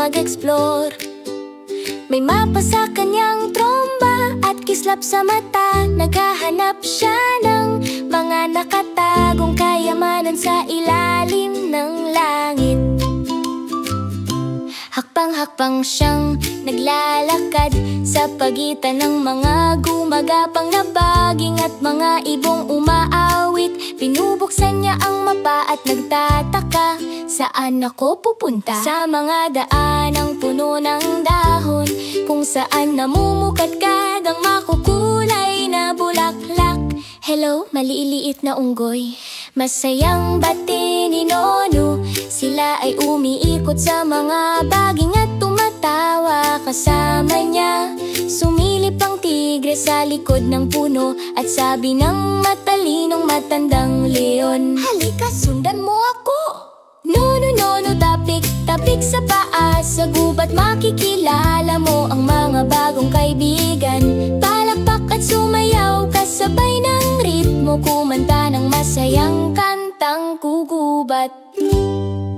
mag-explore. May mapa sa kanyang tromba at kislap sa mata. Naghahanap siya ng mga nakatagong kayamanan sa ilalim ng langit. Hakbang-hakbang siyang naglalakad sa pagitan ng mga gumagapang na baging at mga ibong umaawit. Binubuksan niya ang mapa at nagtataka, saan ako pupunta? Sa mga daanang puno ng dahon, kung saan namumukadkad ang makukulay na bulaklak. Hello, maliliit na unggoy, masayang bati ni Nono. Sila ay umiikot sa mga baging at tumatawa kasama niya. Sumilip ang tigre sa likod ng puno at sabi ng matalinong matandang leon, halika, sundan mo ako. Nono, nono, tapik, tapik sa paa. Sa gubat makikilala mo ang mga bagong kaibigan. Palakpak at sumayaw kasabay ng ritmo, kumanta ng masayang kantang gugubat.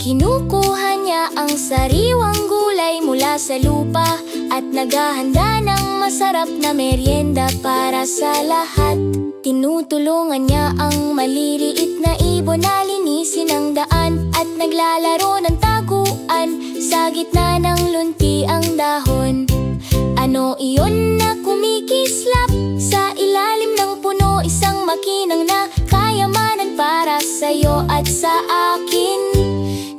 Kinukuha niya ang sariwang gulay mula sa lupa at naghahanda ng masarap na merienda para sa lahat. Tinutulungan niya ang maliliit na ibon na linisin ang daan at naglalaro ng taguan sa gitna ng lunti ang dahon. Ano iyon na kumikislap sa ilalim ng puno? Isang makinang na kayamanan para sa'yo at sa akin.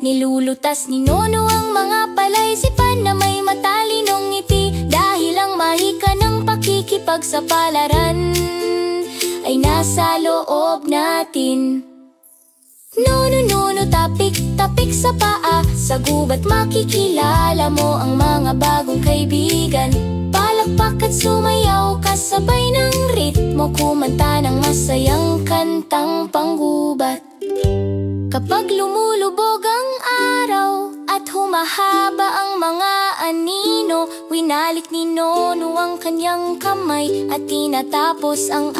Nilulutas ni Nono ang mga palaysipan na may matalinong ngiti, dahil ang mahika ng pakikipagsapalaran ay nasa loob natin. Nono, nono, tapik, tapik sa paa. Sa gubat makikilala mo ang mga bagong kaibigan. Palakpak at sumayaw kasabay ng ritmo, kumanta ng masayang kantang panggubat. Kapag lumulubog ang araw at humahaba ang mga anino, winalik ni Nono ang kanyang kamay at tinatapos ang